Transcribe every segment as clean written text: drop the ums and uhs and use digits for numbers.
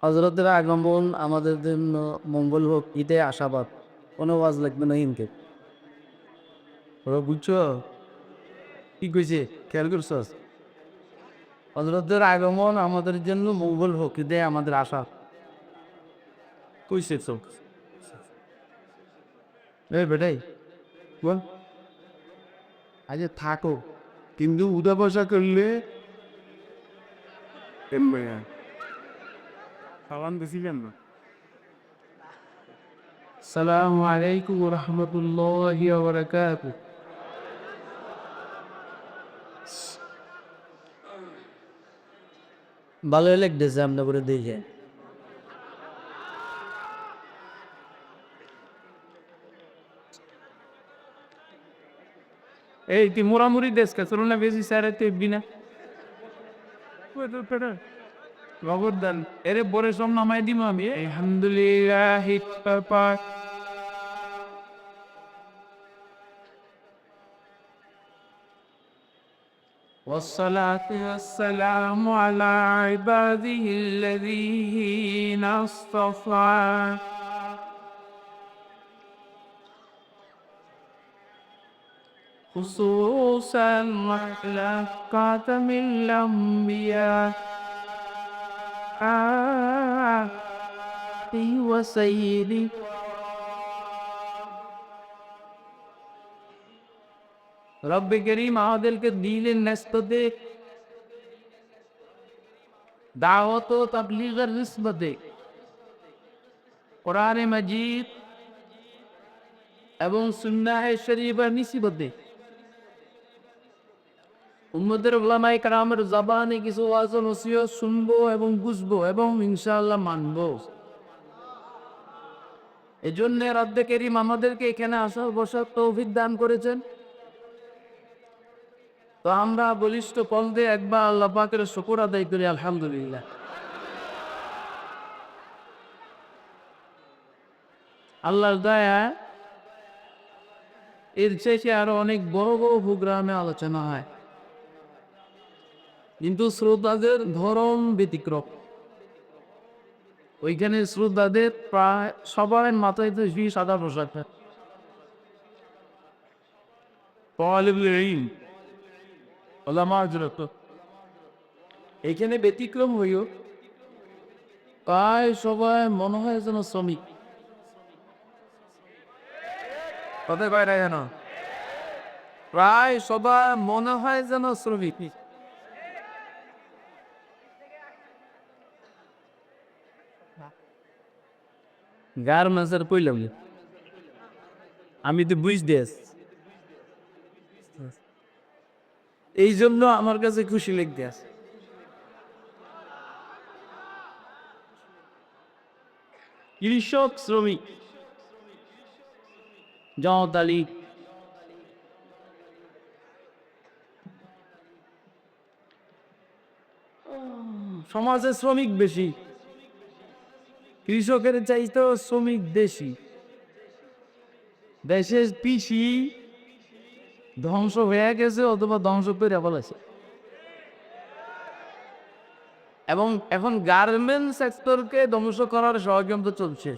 হযরতের আগমন আমাদের জন্য মঙ্গল হোক, ঈদে আশাবাদ। কোনো ওয়াজ লাগবে না ইনকে। ওরা বুঝছো? কি কইছে? খেয়াল করছস? হযরতের আগমন আমাদের জন্য মঙ্গল হোক, ঈদে আমাদের আশা। কইছে তো? বেটাই বল। আচ্ছা থাকো, কিন্তু উঠা বসা করলে সালাম দিছিলেন না। আসসালামু আলাইকুম ওয়া রাহমাতুল্লাহি ওয়া বারাকাতুহু। ভালোই লাগতেছে আমরা করে দেখে। এই তুই মোড়ামুড়ি দেশকা চলো না বেশি স্যার তুই না খবরদান এরে বরে সব নামাই দিব আমি আলহামদুলিল্লাহ والصلاة والسلام على عباده الذين اصطفى خصوصا على خاتم الأنبياء وسيدي রব্বে করিম আমাদেরকে দিলেন নেসবতে দাওয়াত ও তাবলীগের নিসবতে কোরআনে মাজিদ এবং সুন্নাহ শরীফের নিসবতে উম্মতের উলামায়ে কেরামের জবানে কিছু ওয়াজ নসিহত শুনবো এবং বুঝবো এবং ইনশাআল্লাহ মানবো। এজন্য রব্বে করিম আমাদেরকে এখানে আসার বসার তৌফিক দান করেছেন। তো আমরা বলিষ্ঠ কণ্ঠে একবার আল্লাহ পাকের শুকর আদায় করি আলহামদুলিল্লাহ। আল্লাহর দয়া এর শেষে আরো অনেক বড় বড় প্রোগ্রামে আলোচনা হয়, কিন্তু শ্রোতাদের ধরন ব্যতিক্রম। ওইখানে শ্রোতাদের প্রায় সবার মাথায় তো সাদা পোশাক থাকে। এখানে ব্যতিক্রম হইও প্রায় সবাই মনে হয় যেন শ্রমিক। কথা কয় না যেন প্রায় সবাই মনে হয় যেন শ্রমিক। গার্মেন্টসের কইলাম আমি তো বুঝ দেশ, এই জন্য আমার কাছে খুশি লাগতে আছে। কৃষক শ্রমিক জনতালি সমাজে শ্রমিক বেশি, কৃষকের চাইতেও শ্রমিক বেশি। দেশের কৃষি ধ্বংস হয়ে গেছে অথবা ধ্বংস করে ফেলেছে, এবং এখন গার্মেন্ট সেক্টরকে ধ্বংস করার ষড়যন্ত্র চলছে।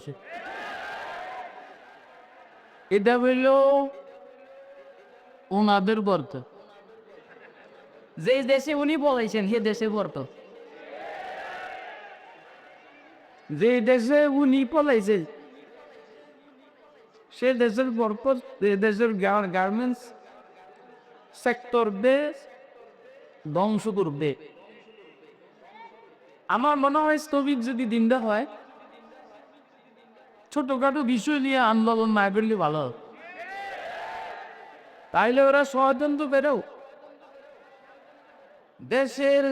এটা হইল ওনাদের বর্ত, যে দেশে উনি বলেছেন সে দেশে বর্ত, যে দেশে উনি পলাইছে সে দেশের বরকত, দেশের গার্মেন্টস সেক্টর দেশ ধ্বংস করবে। আমার মনে হয় স্থগিত যদি দিনটা হয়, ছোটখাটো বিষয় নিয়ে আন্দোলন না করলে ভালো, তাইলে ওরা ষড়যন্ত্র বেরো দেশের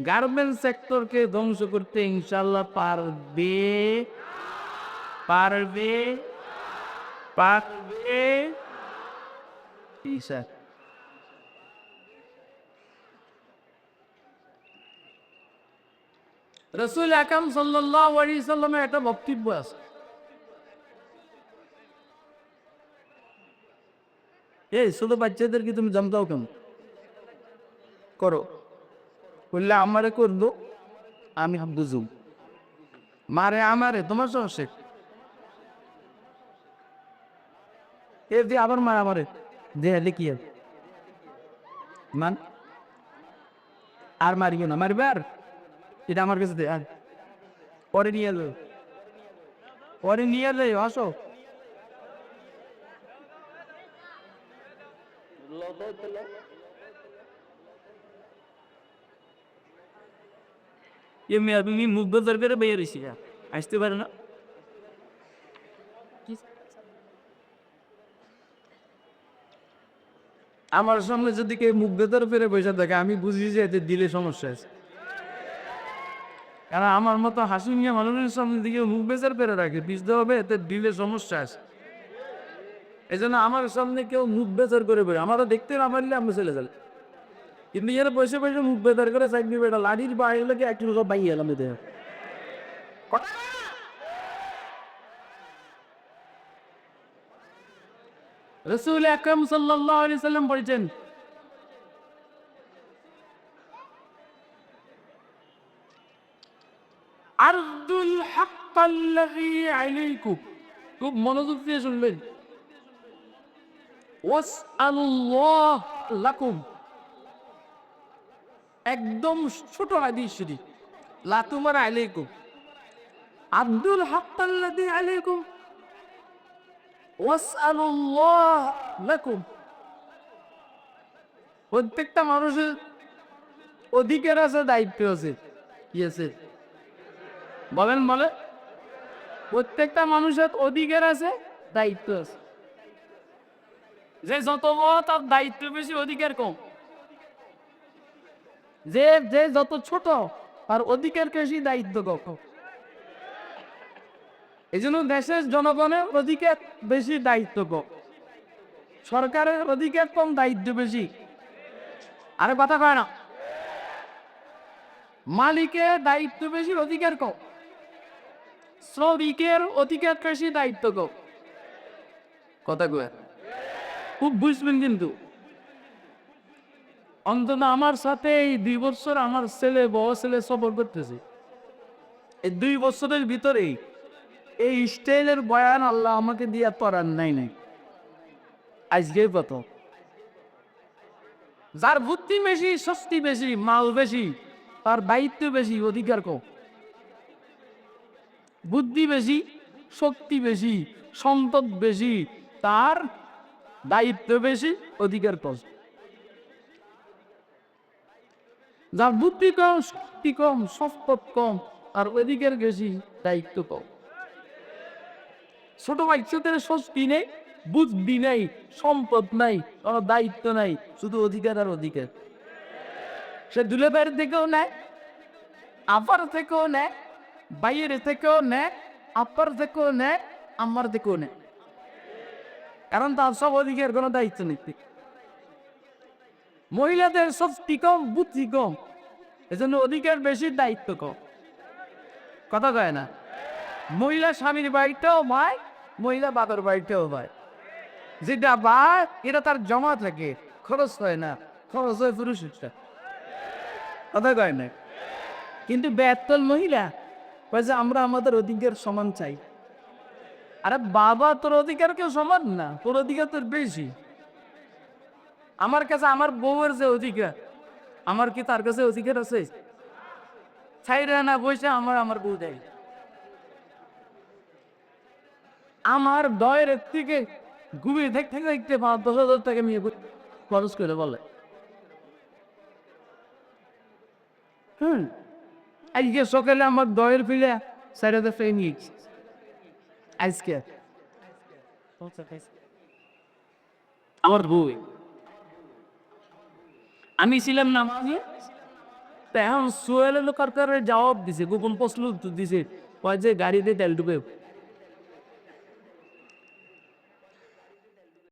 গার্মেন্টস সেক্টরকে ধ্বংস করতে ইনশাল্লাহ পারবে, পারবে, পারবে। স্যার রাসূল আকরাম সাল্লাল্লাহু আলাইহি সাল্লামের একটা বক্তব্য আছে, এই ছোট বাচ্চাদেরকে তুমি জানতাও কেমন করো, বললে আমারে করবো আমি বুঝুম। মারে আমারে তোমার সমস্যা এ দিয়ে আবার মার আমারে দেহালে কি আর? মান আর মারিও না মারবে আর এটা আমার কাছে দে আর পরে নিয়ে এলো পরে নিয়ে এলে আসো তুমি মুখ বেজার করে বেরিয়ে রয়েছি আসতে পারে না আমার সামনে যদি কেউ মুখ বেতার ফেরে বসে থাকে আমি বুঝি যে এতে দিলে সমস্যা আছে কারণ আমার মতো হাসি নিয়ে মানুষের সামনে দিকে মুখ বেচার ফেরে রাখে বুঝতে হবে এতে দিলে সমস্যা আছে এই জন্য আমার সামনে কেউ মুখ বেচার করে বসে আমারও দেখতে না পারলে আমি চলে যাবে কিন্তু এর বসে বসে মুখ বেতার করে চাকরি বেটা লাঠির বাইরে লোকে একটু সব বাইয়ে এলাম এতে রসুল আকরাম সাল্লাল্লাহু আলাইহি সাল্লাম বলেছেন আরদুল হাক্কাল্লাযী আলাইকুম খুব মনোযোগ দিয়ে শুনবেন ওয়াসআলুল্লাহ লাকুম একদম ছোট হাদিস শরীফ লা তুমার আলাইকুম আব্দুল হাক্কাল্লাযী আলাইকুম ওয়াসআলুল্লাহ লাকুম প্রত্যেকটা মানুষের অধিকার আছে দায়িত্ব আছে কি আছে বলেন বলে প্রত্যেকটা মানুষের অধিকার আছে দায়িত্ব আছে যে যত বড় তার দায়িত্ব বেশি অধিকার কম যে যে যত ছোট তার অধিকার বেশি দায়িত্ব কম এই জন্য দেশের জনগণের অধিকার বেশি দায়িত্ব কম সরকারের অধিকার কম দায়িত্ব বেশি আরে কথা কয় না মালিকের দায়িত্ব বেশি অধিকার কম শ্রমিকের অধিকার বেশি দায়িত্ব কম কথা কয় খুব বুঝবেন কিন্তু অন্তত আমার সাথে এই 2 বছর আমার ছেলে বড় ছেলে সফর করতেছে এই 2 বছরের ভিতরেই এই স্টাইলের বয়ান আল্লাহ আমাকে দিয়ে পড়ান নাই আজকে প্রথম যার বুদ্ধি বেশি শক্তি বেশি মাল বেশি তার দায়িত্ব বেশি অধিকার কম বুদ্ধি বেশি শক্তি বেশি সম্পদ বেশি তার দায়িত্ব বেশি অধিকার কম যার বুদ্ধি কম শক্তি কম সম্পদ কম আর অধিকার বেশি দায়িত্ব কম ছোট বাচ্চাদের শক্তি নেই বুদ্ধি নেই সম্পদ নাই কোনো দায়িত্ব নাই শুধু অধিকার আর অধিকার সে দুলে বাইরে থেকেও নেয় আপার থেকেও নেয় বাইরে থেকেও নেয় আপার থেকেও নেয় আমার থেকেও নেয় কারণ তার সব অধিকার কোনো দায়িত্ব নেই মহিলাদের শক্তি কম বুদ্ধি কম এজন্য অধিকার বেশি দায়িত্ব কম কথা কয় না মহিলা স্বামীর বাড়িতেও ভাই মহিলা বাবার বাড়িতেও ভাই যেটা ভাই এটা তার জমা থাকে খরচ হয় না খরচ হয় পুরুষেরটা কথা কয় না কিন্তু বেতল মহিলা কয় যে আমরা আমাদের অধিকার সমান চাই আরে বাবা তোর অধিকার কেউ সমান না তোর অধিকার তোর বেশি আমার কাছে আমার বউয়ের যে অধিকার আমার কি তার কাছে অধিকার আছে ছাইরা না বসে আমার বউ দেয় আমার দয়ের থেকে ঘুমিয়ে দেখতে দেখতে 5-10 হাজার টাকা নিয়ে খরচ করে বলে আজকে সকালে আমার দয়ের ফিরে 4,000 টাকা নিয়ে আজকে আমার বই আমি ছিলাম নামাজে এখন সোহেল সরকারের জবাব দিছে গোপন প্রশ্ন দিছে কয় যে গাড়িতে তেল ঢুকে